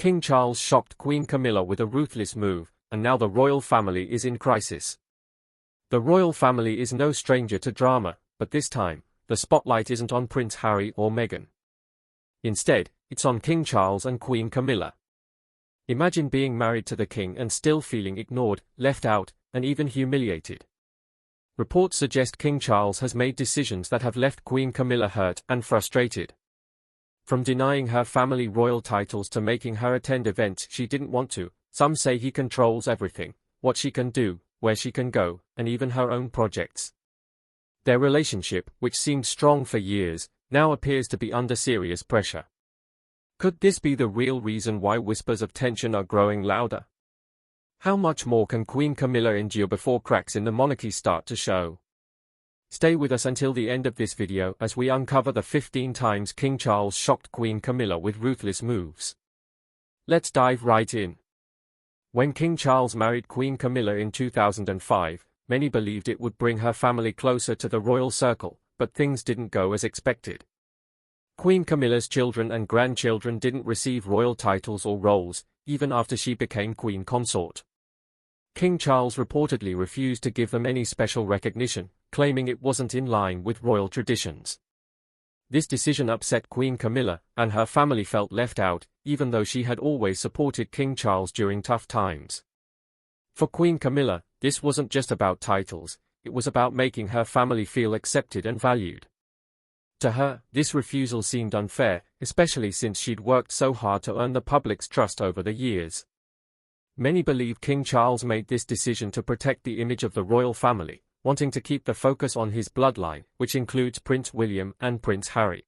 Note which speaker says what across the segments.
Speaker 1: King Charles shocked Queen Camilla with a ruthless move, and now the royal family is in crisis. The royal family is no stranger to drama, but this time, the spotlight isn't on Prince Harry or Meghan. Instead, it's on King Charles and Queen Camilla. Imagine being married to the king and still feeling ignored, left out, and even humiliated. Reports suggest King Charles has made decisions that have left Queen Camilla hurt and frustrated. From denying her family royal titles to making her attend events she didn't want to, some say he controls everything, what she can do, where she can go, and even her own projects. Their relationship, which seemed strong for years, now appears to be under serious pressure. Could this be the real reason why whispers of tension are growing louder? How much more can Queen Camilla endure before cracks in the monarchy start to show? Stay with us until the end of this video as we uncover the 15 times King Charles shocked Queen Camilla with ruthless moves. Let's dive right in. When King Charles married Queen Camilla in 2005, many believed it would bring her family closer to the royal circle, but things didn't go as expected. Queen Camilla's children and grandchildren didn't receive royal titles or roles, even after she became queen consort. King Charles reportedly refused to give them any special recognition, claiming it wasn't in line with royal traditions. This decision upset Queen Camilla, and her family felt left out, even though she had always supported King Charles during tough times. For Queen Camilla, this wasn't just about titles, it was about making her family feel accepted and valued. To her, this refusal seemed unfair, especially since she'd worked so hard to earn the public's trust over the years. Many believe King Charles made this decision to protect the image of the royal family, wanting to keep the focus on his bloodline, which includes Prince William and Prince Harry.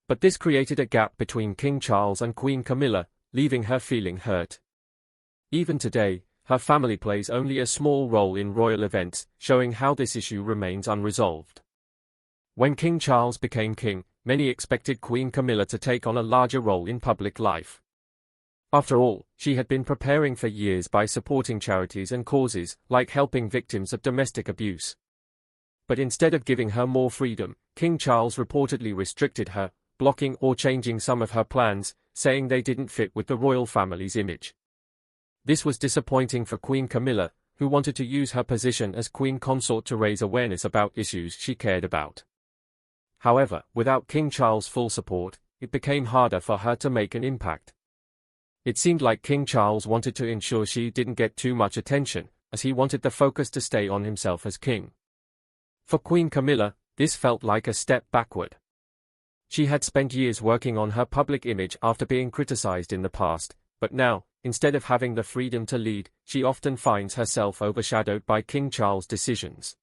Speaker 1: But this created a gap between King Charles and Queen Camilla, leaving her feeling hurt. Even today, her family plays only a small role in royal events, showing how this issue remains unresolved. When King Charles became king, many expected Queen Camilla to take on a larger role in public life. After all, she had been preparing for years by supporting charities and causes, like helping victims of domestic abuse. But instead of giving her more freedom, King Charles reportedly restricted her, blocking or changing some of her plans, saying they didn't fit with the royal family's image. This was disappointing for Queen Camilla, who wanted to use her position as queen consort to raise awareness about issues she cared about. However, without King Charles' full support, it became harder for her to make an impact. It seemed like King Charles wanted to ensure she didn't get too much attention, as he wanted the focus to stay on himself as king. For Queen Camilla, this felt like a step backward. She had spent years working on her public image after being criticized in the past, but now, instead of having the freedom to lead, she often finds herself overshadowed by King Charles' decisions.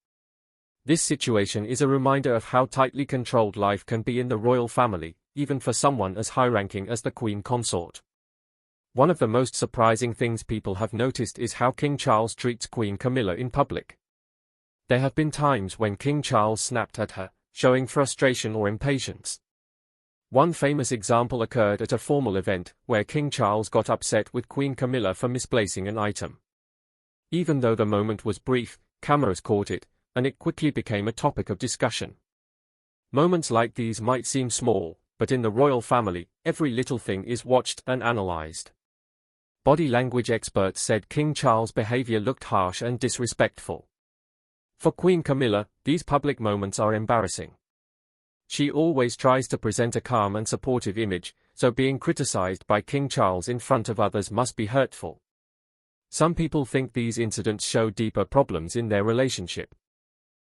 Speaker 1: This situation is a reminder of how tightly controlled life can be in the royal family, even for someone as high-ranking as the queen consort. One of the most surprising things people have noticed is how King Charles treats Queen Camilla in public. There have been times when King Charles snapped at her, showing frustration or impatience. One famous example occurred at a formal event, where King Charles got upset with Queen Camilla for misplacing an item. Even though the moment was brief, cameras caught it, and it quickly became a topic of discussion. Moments like these might seem small, but in the royal family, every little thing is watched and analyzed. Body language experts said King Charles' behavior looked harsh and disrespectful. For Queen Camilla, these public moments are embarrassing. She always tries to present a calm and supportive image, so being criticized by King Charles in front of others must be hurtful. Some people think these incidents show deeper problems in their relationship.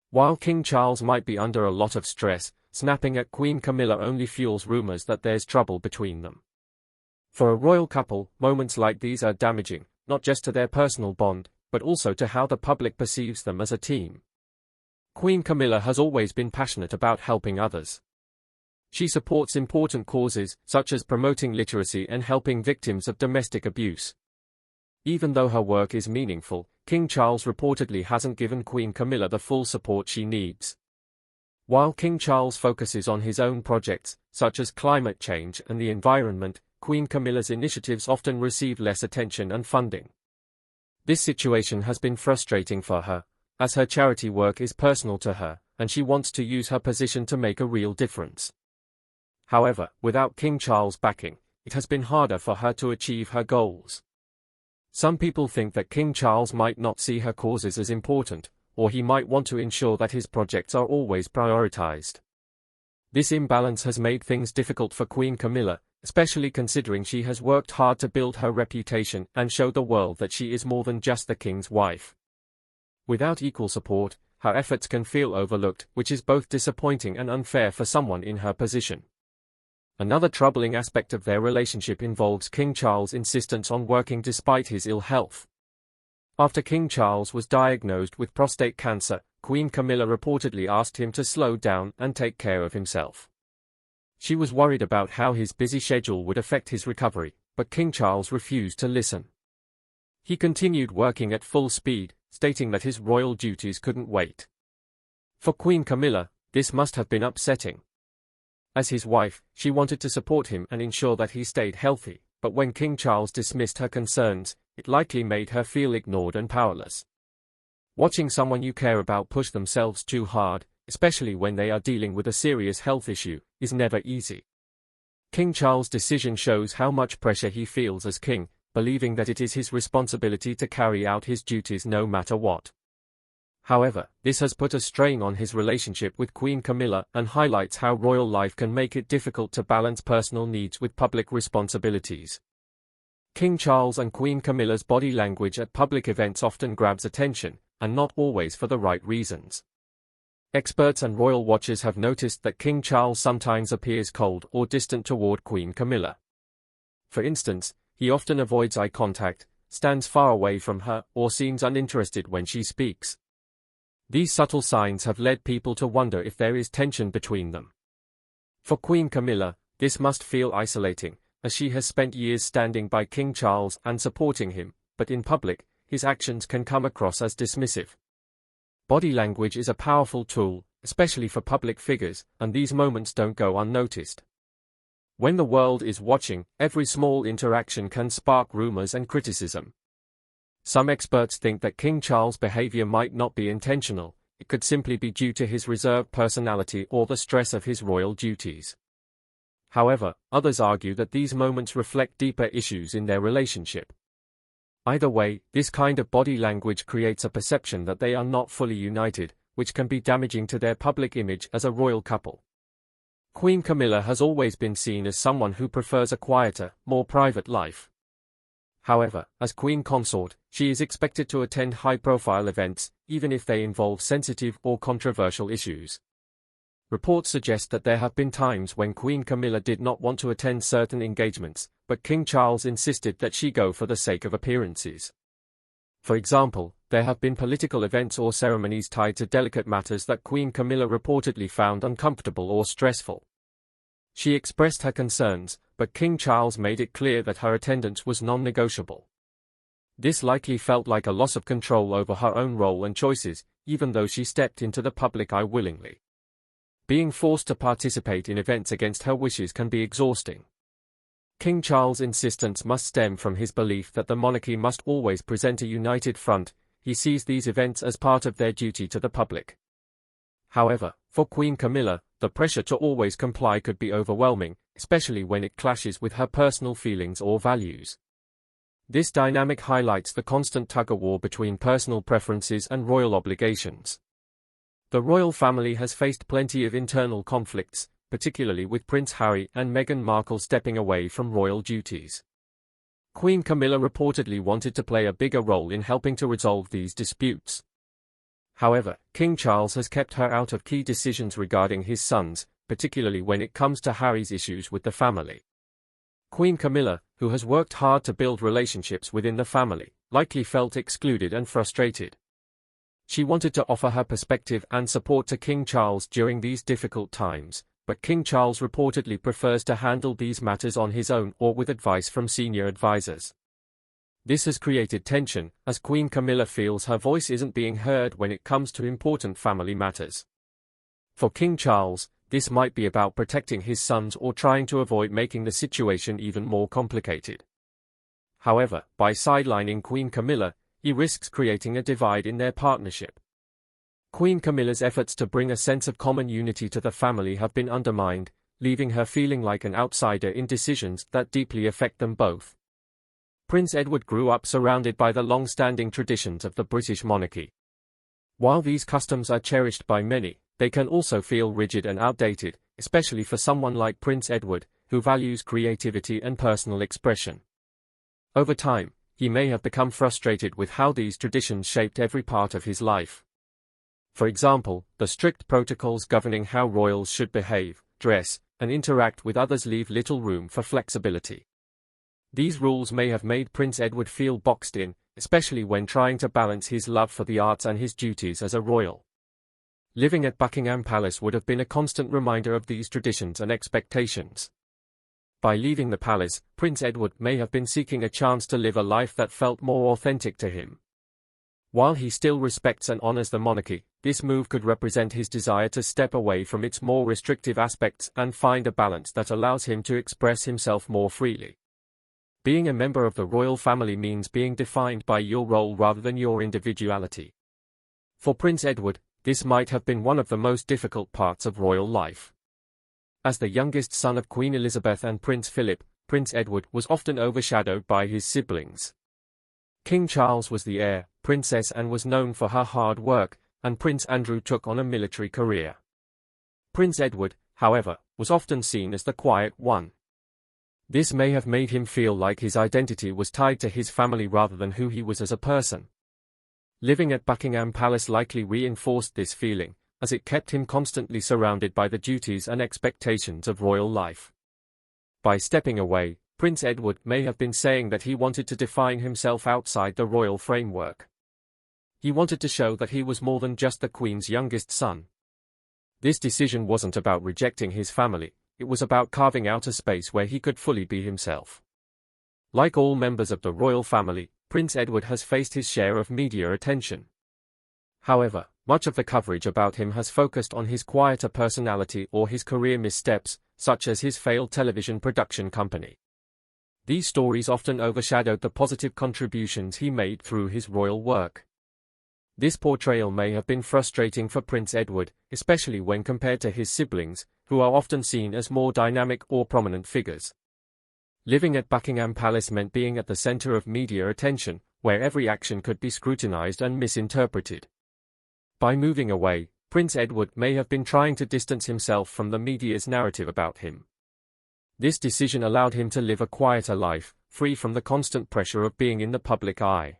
Speaker 1: While King Charles might be under a lot of stress, snapping at Queen Camilla only fuels rumors that there's trouble between them. For a royal couple, moments like these are damaging, not just to their personal bond, but also to how the public perceives them as a team. Queen Camilla has always been passionate about helping others. She supports important causes, such as promoting literacy and helping victims of domestic abuse. Even though her work is meaningful, King Charles reportedly hasn't given Queen Camilla the full support she needs. While King Charles focuses on his own projects, such as climate change and the environment, Queen Camilla's initiatives often receive less attention and funding. This situation has been frustrating for her, as her charity work is personal to her, and she wants to use her position to make a real difference. However, without King Charles' backing, it has been harder for her to achieve her goals. Some people think that King Charles might not see her causes as important, or he might want to ensure that his projects are always prioritized. This imbalance has made things difficult for Queen Camilla, especially considering she has worked hard to build her reputation and show the world that she is more than just the king's wife. Without equal support, her efforts can feel overlooked, which is both disappointing and unfair for someone in her position. Another troubling aspect of their relationship involves King Charles' insistence on working despite his ill health. After King Charles was diagnosed with prostate cancer, Queen Camilla reportedly asked him to slow down and take care of himself. She was worried about how his busy schedule would affect his recovery, but King Charles refused to listen. He continued working at full speed, stating that his royal duties couldn't wait. For Queen Camilla, this must have been upsetting. As his wife, she wanted to support him and ensure that he stayed healthy, but when King Charles dismissed her concerns, it likely made her feel ignored and powerless. Watching someone you care about push themselves too hard, especially when they are dealing with a serious health issue, is never easy. King Charles' decision shows how much pressure he feels as king, believing that it is his responsibility to carry out his duties no matter what. However, this has put a strain on his relationship with Queen Camilla and highlights how royal life can make it difficult to balance personal needs with public responsibilities. King Charles and Queen Camilla's body language at public events often grabs attention, and not always for the right reasons. Experts and royal watchers have noticed that King Charles sometimes appears cold or distant toward Queen Camilla. For instance, he often avoids eye contact, stands far away from her, or seems uninterested when she speaks. These subtle signs have led people to wonder if there is tension between them. For Queen Camilla, this must feel isolating, as she has spent years standing by King Charles and supporting him, but in public, his actions can come across as dismissive. Body language is a powerful tool, especially for public figures, and these moments don't go unnoticed. When the world is watching, every small interaction can spark rumors and criticism. Some experts think that King Charles' behavior might not be intentional, it could simply be due to his reserved personality or the stress of his royal duties. However, others argue that these moments reflect deeper issues in their relationship. Either way, this kind of body language creates a perception that they are not fully united, which can be damaging to their public image as a royal couple. Queen Camilla has always been seen as someone who prefers a quieter, more private life. However, as Queen Consort, she is expected to attend high-profile events, even if they involve sensitive or controversial issues. Reports suggest that there have been times when Queen Camilla did not want to attend certain engagements, but King Charles insisted that she go for the sake of appearances. For example, there have been political events or ceremonies tied to delicate matters that Queen Camilla reportedly found uncomfortable or stressful. She expressed her concerns, but King Charles made it clear that her attendance was non-negotiable. This likely felt like a loss of control over her own role and choices, even though she stepped into the public eye willingly. Being forced to participate in events against her wishes can be exhausting. King Charles' insistence must stem from his belief that the monarchy must always present a united front. He sees these events as part of their duty to the public. However, for Queen Camilla, the pressure to always comply could be overwhelming, especially when it clashes with her personal feelings or values. This dynamic highlights the constant tug-of-war between personal preferences and royal obligations. The royal family has faced plenty of internal conflicts, particularly with Prince Harry and Meghan Markle stepping away from royal duties. Queen Camilla reportedly wanted to play a bigger role in helping to resolve these disputes. However, King Charles has kept her out of key decisions regarding his sons, particularly when it comes to Harry's issues with the family. Queen Camilla, who has worked hard to build relationships within the family, likely felt excluded and frustrated. She wanted to offer her perspective and support to King Charles during these difficult times, but King Charles reportedly prefers to handle these matters on his own or with advice from senior advisors. This has created tension, as Queen Camilla feels her voice isn't being heard when it comes to important family matters. For King Charles, this might be about protecting his sons or trying to avoid making the situation even more complicated. However, by sidelining Queen Camilla, he risks creating a divide in their partnership. Queen Camilla's efforts to bring a sense of common unity to the family have been undermined, leaving her feeling like an outsider in decisions that deeply affect them both. Prince Edward grew up surrounded by the long-standing traditions of the British monarchy. While these customs are cherished by many, they can also feel rigid and outdated, especially for someone like Prince Edward, who values creativity and personal expression. Over time, he may have become frustrated with how these traditions shaped every part of his life. For example, the strict protocols governing how royals should behave, dress, and interact with others leave little room for flexibility. These rules may have made Prince Edward feel boxed in, especially when trying to balance his love for the arts and his duties as a royal. Living at Buckingham Palace would have been a constant reminder of these traditions and expectations. By leaving the palace, Prince Edward may have been seeking a chance to live a life that felt more authentic to him. While he still respects and honors the monarchy, this move could represent his desire to step away from its more restrictive aspects and find a balance that allows him to express himself more freely. Being a member of the royal family means being defined by your role rather than your individuality. For Prince Edward, this might have been one of the most difficult parts of royal life. As the youngest son of Queen Elizabeth and Prince Philip, Prince Edward was often overshadowed by his siblings. King Charles was the heir, Princess Anne was known for her hard work, and Prince Andrew took on a military career. Prince Edward, however, was often seen as the quiet one. This may have made him feel like his identity was tied to his family rather than who he was as a person. Living at Buckingham Palace likely reinforced this feeling, as it kept him constantly surrounded by the duties and expectations of royal life. By stepping away, Prince Edward may have been saying that he wanted to define himself outside the royal framework. He wanted to show that he was more than just the Queen's youngest son. This decision wasn't about rejecting his family, it was about carving out a space where he could fully be himself. Like all members of the royal family, Prince Edward has faced his share of media attention. However, much of the coverage about him has focused on his quieter personality or his career missteps, such as his failed television production company. These stories often overshadowed the positive contributions he made through his royal work. This portrayal may have been frustrating for Prince Edward, especially when compared to his siblings, who are often seen as more dynamic or prominent figures. Living at Buckingham Palace meant being at the center of media attention, where every action could be scrutinized and misinterpreted. By moving away, Prince Edward may have been trying to distance himself from the media's narrative about him. This decision allowed him to live a quieter life, free from the constant pressure of being in the public eye.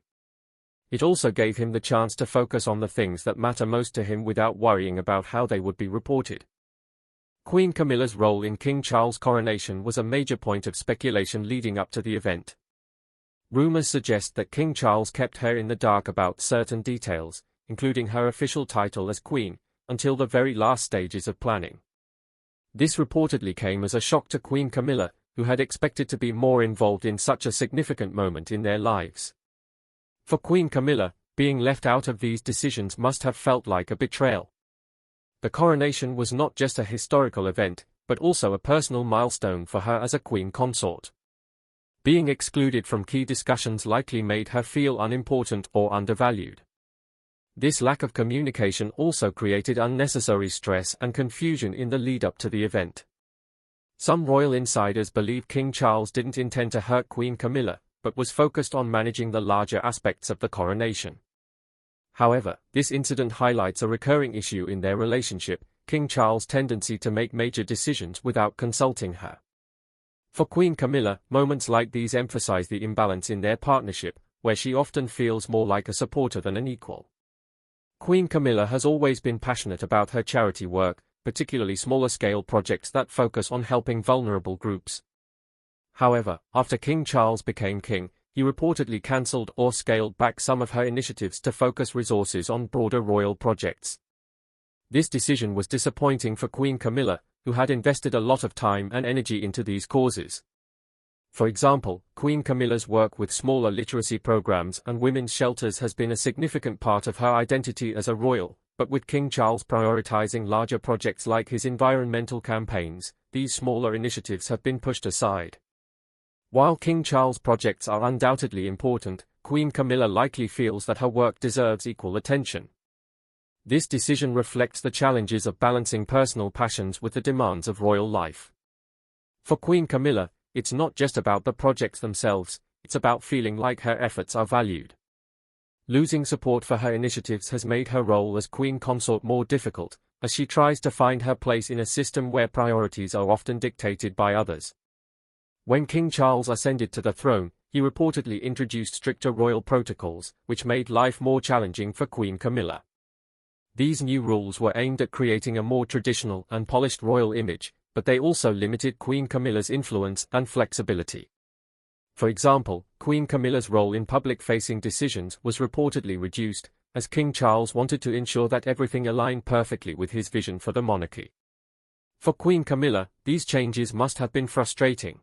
Speaker 1: It also gave him the chance to focus on the things that matter most to him without worrying about how they would be reported. Queen Camilla's role in King Charles' coronation was a major point of speculation leading up to the event. Rumors suggest that King Charles kept her in the dark about certain details, including her official title as Queen, until the very last stages of planning. This reportedly came as a shock to Queen Camilla, who had expected to be more involved in such a significant moment in their lives. For Queen Camilla, being left out of these decisions must have felt like a betrayal. The coronation was not just a historical event, but also a personal milestone for her as a queen consort. Being excluded from key discussions likely made her feel unimportant or undervalued. This lack of communication also created unnecessary stress and confusion in the lead-up to the event. Some royal insiders believe King Charles didn't intend to hurt Queen Camilla, but was focused on managing the larger aspects of the coronation. However, this incident highlights a recurring issue in their relationship, King Charles' tendency to make major decisions without consulting her. For Queen Camilla, moments like these emphasize the imbalance in their partnership, where she often feels more like a supporter than an equal. Queen Camilla has always been passionate about her charity work, particularly smaller-scale projects that focus on helping vulnerable groups. However, after King Charles became king, he reportedly cancelled or scaled back some of her initiatives to focus resources on broader royal projects. This decision was disappointing for Queen Camilla, who had invested a lot of time and energy into these causes. For example, Queen Camilla's work with smaller literacy programs and women's shelters has been a significant part of her identity as a royal, but with King Charles prioritizing larger projects like his environmental campaigns, these smaller initiatives have been pushed aside. While King Charles' projects are undoubtedly important, Queen Camilla likely feels that her work deserves equal attention. This decision reflects the challenges of balancing personal passions with the demands of royal life. For Queen Camilla, it's not just about the projects themselves, it's about feeling like her efforts are valued. Losing support for her initiatives has made her role as Queen Consort more difficult, as she tries to find her place in a system where priorities are often dictated by others. When King Charles ascended to the throne, he reportedly introduced stricter royal protocols, which made life more challenging for Queen Camilla. These new rules were aimed at creating a more traditional and polished royal image, but they also limited Queen Camilla's influence and flexibility. For example, Queen Camilla's role in public-facing decisions was reportedly reduced, as King Charles wanted to ensure that everything aligned perfectly with his vision for the monarchy. For Queen Camilla, these changes must have been frustrating.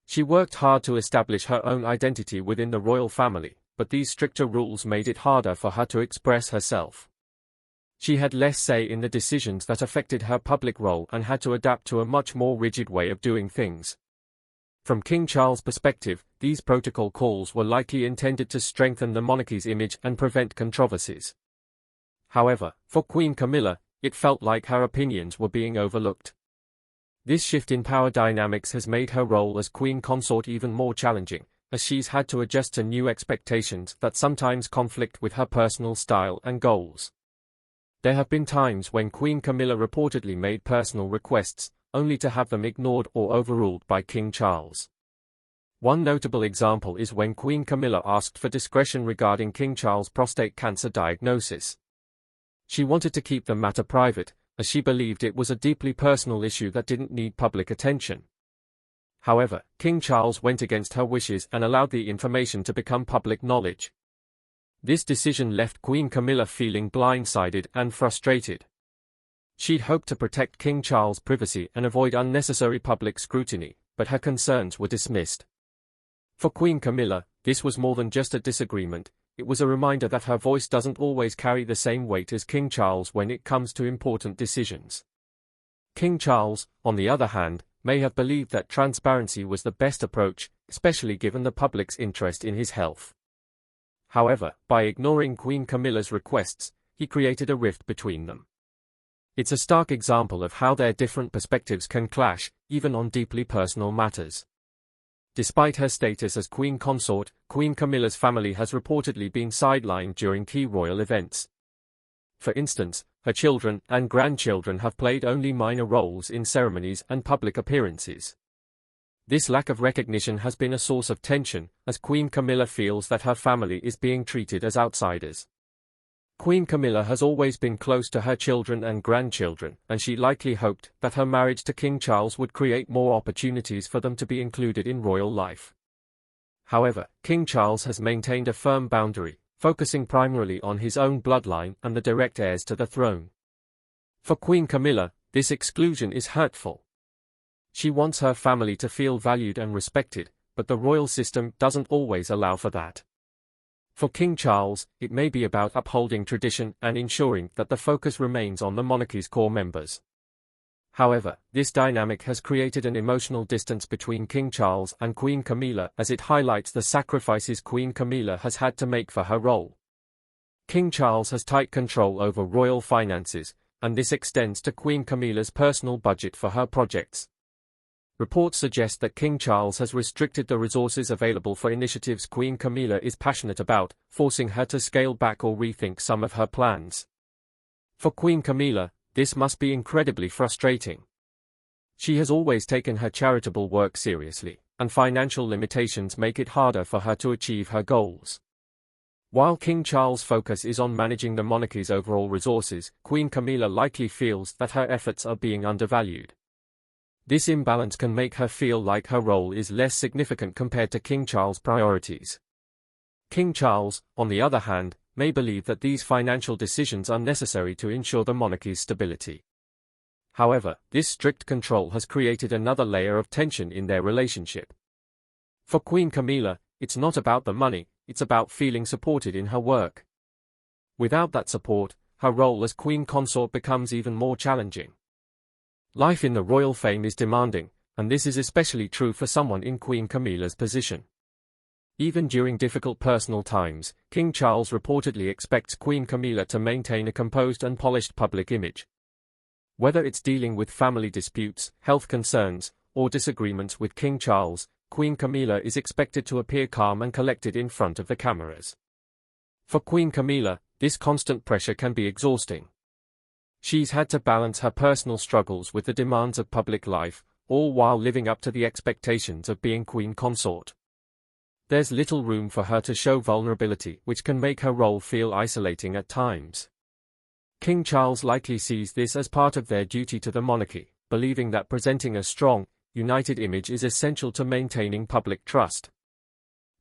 Speaker 1: She worked hard to establish her own identity within the royal family, but these stricter rules made it harder for her to express herself. She had less say in the decisions that affected her public role and had to adapt to a much more rigid way of doing things. From King Charles' perspective, these protocol calls were likely intended to strengthen the monarchy's image and prevent controversies. However, for Queen Camilla, it felt like her opinions were being overlooked. This shift in power dynamics has made her role as Queen Consort even more challenging, as she's had to adjust to new expectations that sometimes conflict with her personal style and goals. There have been times when Queen Camilla reportedly made personal requests, only to have them ignored or overruled by King Charles. One notable example is when Queen Camilla asked for discretion regarding King Charles' prostate cancer diagnosis. She wanted to keep the matter private, as she believed it was a deeply personal issue that didn't need public attention. However, King Charles went against her wishes and allowed the information to become public knowledge. This decision left Queen Camilla feeling blindsided and frustrated. She'd hoped to protect King Charles' privacy and avoid unnecessary public scrutiny, but her concerns were dismissed. For Queen Camilla, this was more than just a disagreement, it was a reminder that her voice doesn't always carry the same weight as King Charles when it comes to important decisions. King Charles, on the other hand, may have believed that transparency was the best approach, especially given the public's interest in his health. However, by ignoring Queen Camilla's requests, he created a rift between them. It's a stark example of how their different perspectives can clash, even on deeply personal matters. Despite her status as Queen Consort, Queen Camilla's family has reportedly been sidelined during key royal events. For instance, her children and grandchildren have played only minor roles in ceremonies and public appearances. This lack of recognition has been a source of tension, as Queen Camilla feels that her family is being treated as outsiders. Queen Camilla has always been close to her children and grandchildren, and she likely hoped that her marriage to King Charles would create more opportunities for them to be included in royal life. However, King Charles has maintained a firm boundary, focusing primarily on his own bloodline and the direct heirs to the throne. For Queen Camilla, this exclusion is hurtful. She wants her family to feel valued and respected, but the royal system doesn't always allow for that. For King Charles, it may be about upholding tradition and ensuring that the focus remains on the monarchy's core members. However, this dynamic has created an emotional distance between King Charles and Queen Camilla, as it highlights the sacrifices Queen Camilla has had to make for her role. King Charles has tight control over royal finances, and this extends to Queen Camilla's personal budget for her projects. Reports suggest that King Charles has restricted the resources available for initiatives Queen Camilla is passionate about, forcing her to scale back or rethink some of her plans. For Queen Camilla, this must be incredibly frustrating. She has always taken her charitable work seriously, and financial limitations make it harder for her to achieve her goals. While King Charles' focus is on managing the monarchy's overall resources, Queen Camilla likely feels that her efforts are being undervalued. This imbalance can make her feel like her role is less significant compared to King Charles' priorities. King Charles, on the other hand, may believe that these financial decisions are necessary to ensure the monarchy's stability. However, this strict control has created another layer of tension in their relationship. For Queen Camilla, it's not about the money, it's about feeling supported in her work. Without that support, her role as Queen Consort becomes even more challenging. Life in the royal fame is demanding, and this is especially true for someone in Queen Camilla's position. Even during difficult personal times, King Charles reportedly expects Queen Camilla to maintain a composed and polished public image. Whether it's dealing with family disputes, health concerns, or disagreements with King Charles, Queen Camilla is expected to appear calm and collected in front of the cameras. For Queen Camilla, this constant pressure can be exhausting. She's had to balance her personal struggles with the demands of public life, all while living up to the expectations of being queen consort. There's little room for her to show vulnerability, which can make her role feel isolating at times. King Charles likely sees this as part of their duty to the monarchy, believing that presenting a strong, united image is essential to maintaining public trust.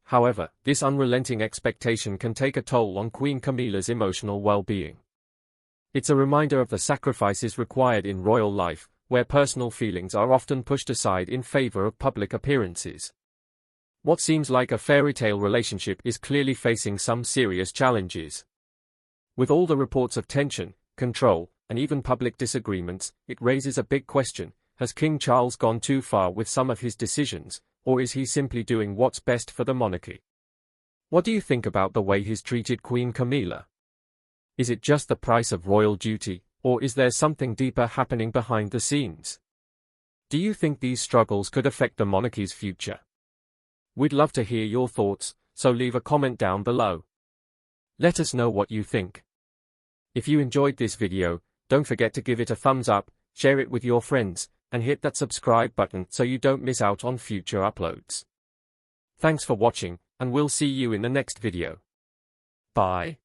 Speaker 1: However, this unrelenting expectation can take a toll on Queen Camilla's emotional well-being. It's a reminder of the sacrifices required in royal life, where personal feelings are often pushed aside in favor of public appearances. What seems like a fairy tale relationship is clearly facing some serious challenges. With all the reports of tension, control, and even public disagreements, it raises a big question: has King Charles gone too far with some of his decisions, or is he simply doing what's best for the monarchy? What do you think about the way he's treated Queen Camilla? Is it just the price of royal duty, or is there something deeper happening behind the scenes? Do you think these struggles could affect the monarchy's future? We'd love to hear your thoughts, so leave a comment down below. Let us know what you think. If you enjoyed this video, don't forget to give it a thumbs up, share it with your friends, and hit that subscribe button so you don't miss out on future uploads. Thanks for watching, and we'll see you in the next video. Bye.